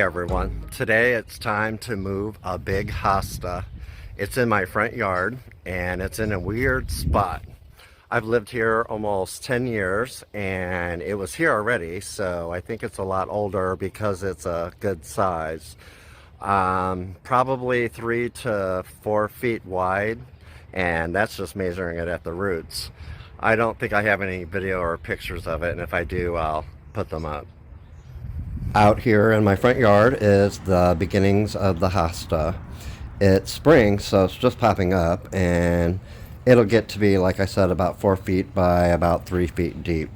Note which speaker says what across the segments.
Speaker 1: everyone. Today it's time to move a big hosta. It's in my front yard and it's in a weird spot. I've lived here almost 10 years and it was here already, so I think it's a lot older because it's a good size. Probably 3 to 4 feet wide, and that's just measuring it at the roots. I don't think I have any video or pictures of it, and if I do, I'll put them up. Out here in my front yard is the beginnings of the hosta. It's spring, so it's just popping up, and it'll get to be, like I said, about 4 feet by about 3 feet deep.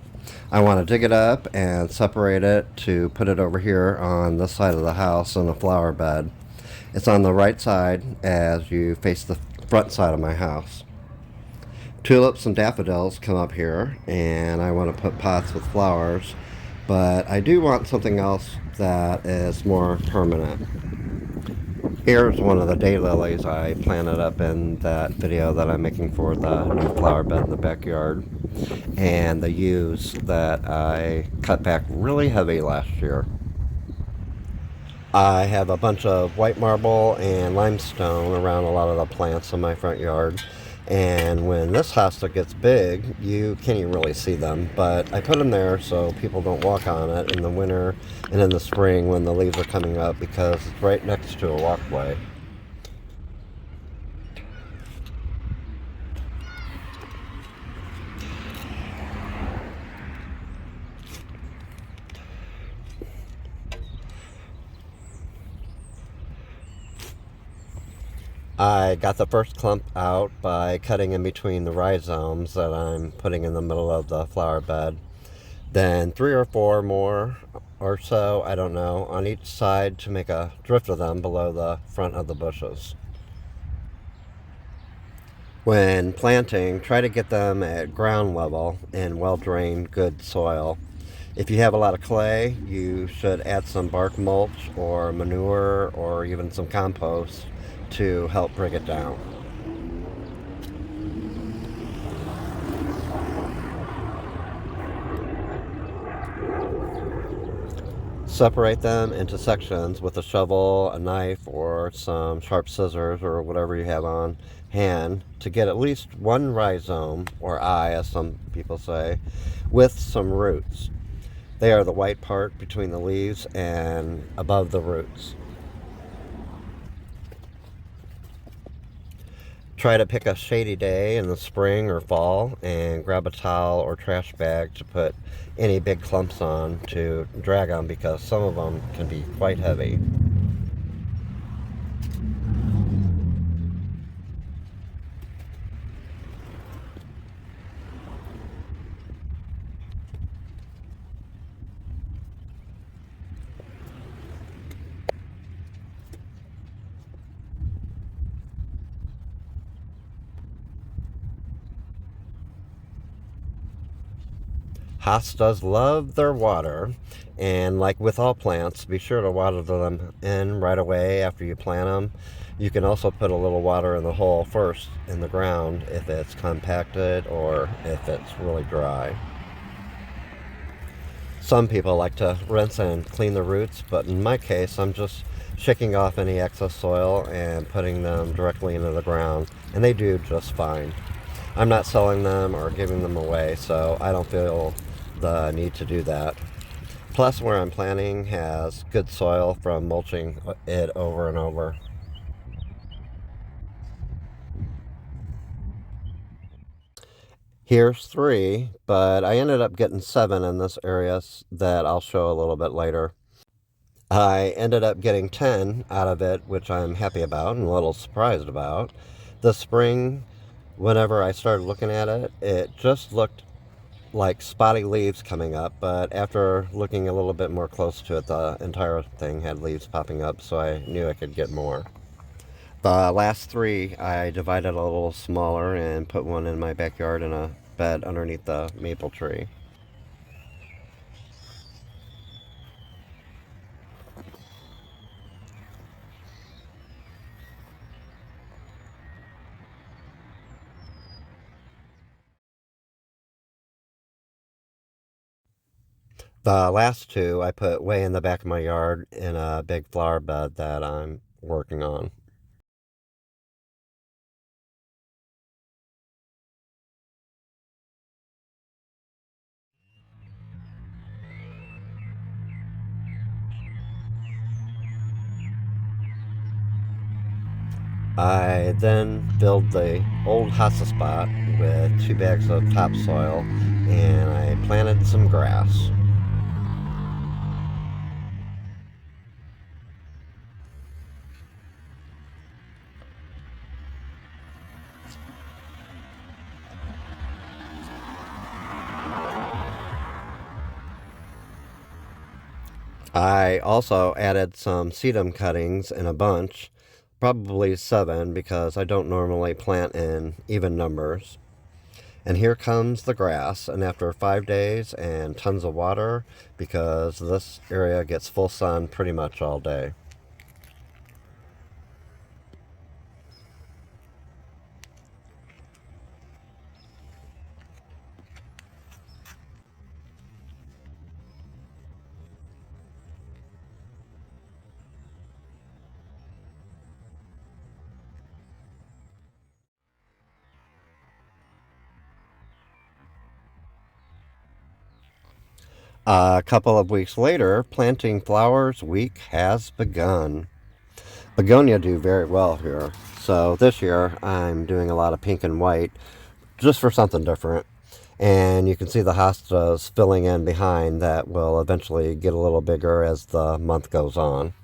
Speaker 1: I want to dig it up and separate it to put it over here on this side of the house in a flower bed. It's on the right side as you face the front side of my house. Tulips and daffodils come up here, and I want to put pots with flowers, but I do want something else that is more permanent. Here's one of the daylilies I planted up in that video that I'm making for the new flower bed in the backyard, and the yews that I cut back really heavy last year. I have a bunch of white marble and limestone around a lot of the plants in my front yard, and when this hosta gets big you can't even really see them, but I put them there so people don't walk on it in the winter and in the spring when the leaves are coming up, because it's right next to a walkway. I got the first clump out by cutting in between the rhizomes that I'm putting in the middle of the flower bed. Then 3 or 4 more or so, I don't know, on each side to make a drift of them below the front of the bushes. When planting, try to get them at ground level in well-drained, good soil. If you have a lot of clay, you should add some bark mulch or manure or even some compost to help break it down. Separate them into sections with a shovel, a knife, or some sharp scissors or whatever you have on hand to get at least one rhizome, or eye as some people say, with some roots. They are the white part between the leaves and above the roots. Try to pick a shady day in the spring or fall and grab a towel or trash bag to put any big clumps on to drag on, because some of them can be quite heavy. Hostas love their water, and like with all plants, be sure to water them in right away after you plant them. You can also put a little water in the hole first in the ground if it's compacted or if it's really dry. Some people like to rinse and clean the roots, but in my case I'm just shaking off any excess soil and putting them directly into the ground, and they do just fine. I'm not selling them or giving them away, so I don't feel the need to do that. Plus, where I'm planting has good soil from mulching it over and over. Here's 3, but I ended up getting 7 in this area that I'll show a little bit later. I ended up getting 10 out of it, which I'm happy about and a little surprised about. The spring, whenever I started looking at it, it just looked like spotty leaves coming up, but after looking a little bit more close to it, the entire thing had leaves popping up, so I knew I could get more. The last 3 I divided a little smaller and put one in my backyard in a bed underneath the maple tree. The last two I put way in the back of my yard in a big flower bed that I'm working on. I then filled the old Hosta spot with 2 bags of topsoil and I planted some grass. I also added some sedum cuttings in a bunch, probably 7 because I don't normally plant in even numbers. And here comes the grass, and after 5 days and tons of water, because this area gets full sun pretty much all day. A couple of weeks later, planting flowers week has begun. Begonia do very well here. So this year I'm doing a lot of pink and white just for something different. And you can see the hostas filling in behind that will eventually get a little bigger as the month goes on.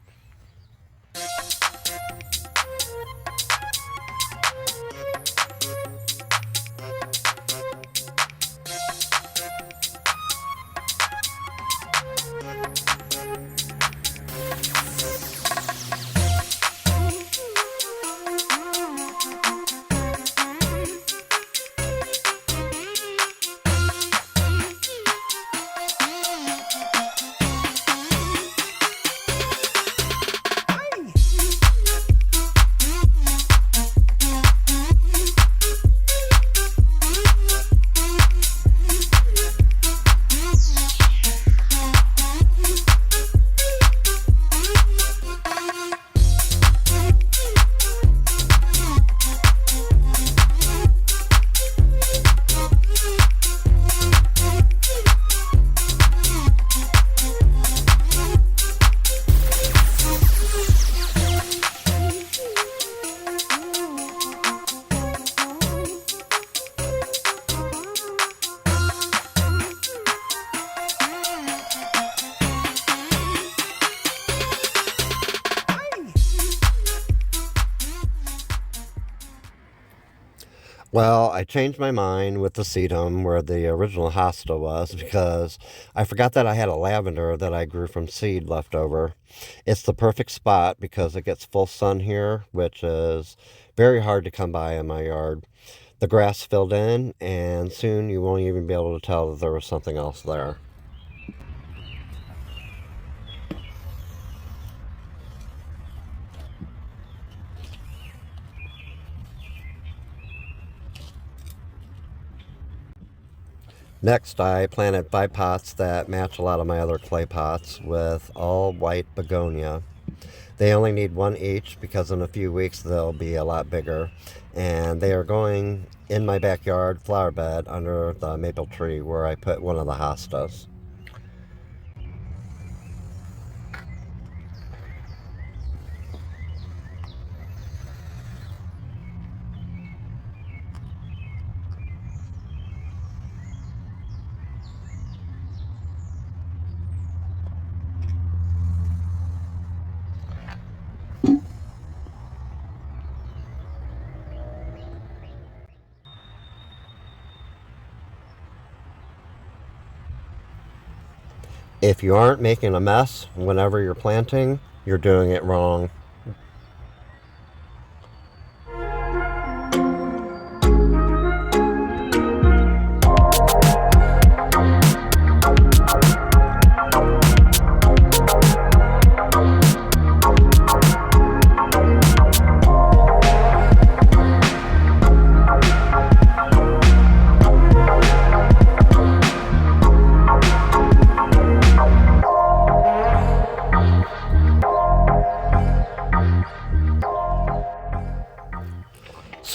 Speaker 1: Well, I changed my mind with the sedum where the original hosta was because I forgot that I had a lavender that I grew from seed left over. It's the perfect spot because it gets full sun here, which is very hard to come by in my yard. The grass filled in, and soon you won't even be able to tell that there was something else there. Next, I planted 5 pots that match a lot of my other clay pots with all white begonia. They only need 1 each because in a few weeks they'll be a lot bigger. And they are going in my backyard flower bed under the maple tree where I put one of the hostas. If you aren't making a mess whenever you're planting, you're doing it wrong.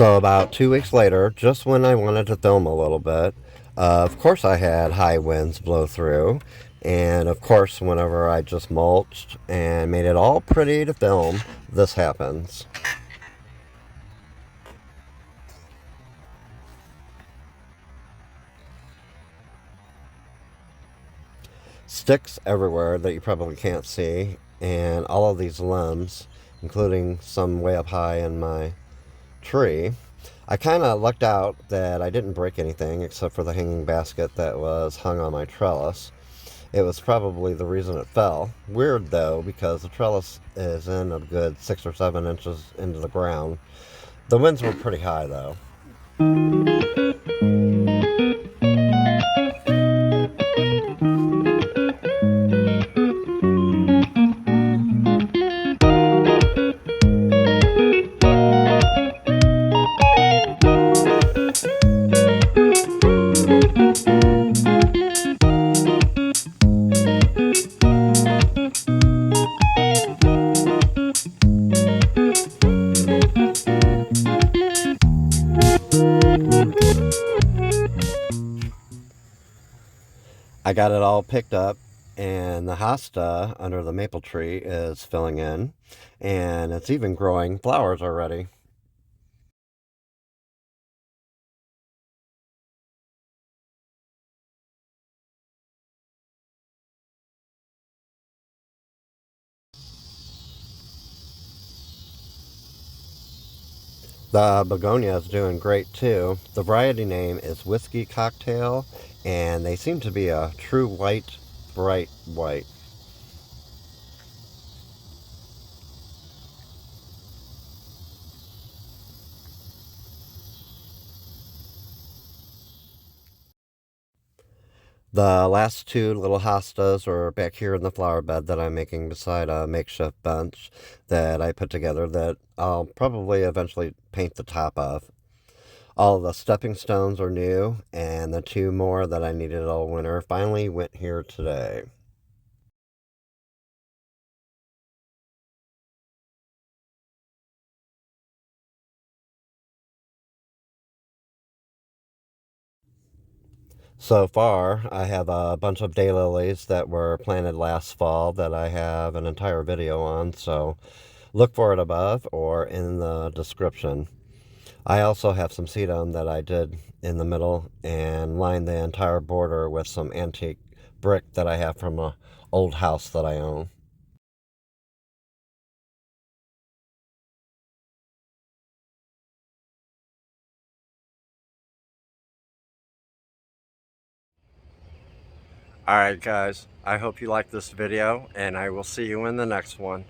Speaker 1: So about 2 weeks later, just when I wanted to film a little bit, of course I had high winds blow through. And of course, whenever I just mulched and made it all pretty to film, this happens. Sticks everywhere that you probably can't see, and all of these limbs, including some way up high in my tree. I kind of lucked out that I didn't break anything except for the hanging basket that was hung on my trellis. It was probably the reason it fell. Weird though, because the trellis is in a good 6 or 7 inches into the ground. The winds were pretty high though. I got it all picked up, and the hosta under the maple tree is filling in, and it's even growing flowers already. The begonia is doing great too. The variety name is Whiskey Cocktail, and they seem to be a true white, bright white. The last two little hostas are back here in the flower bed that I'm making beside a makeshift bench that I put together that I'll probably eventually paint the top of. All the stepping stones are new, and the two more that I needed all winter finally went here today. So far, I have a bunch of daylilies that were planted last fall that I have an entire video on, so look for it above or in the description. I also have some sedum that I did in the middle and lined the entire border with some antique brick that I have from an old house that I own. Alright guys, I hope you liked this video, and I will see you in the next one.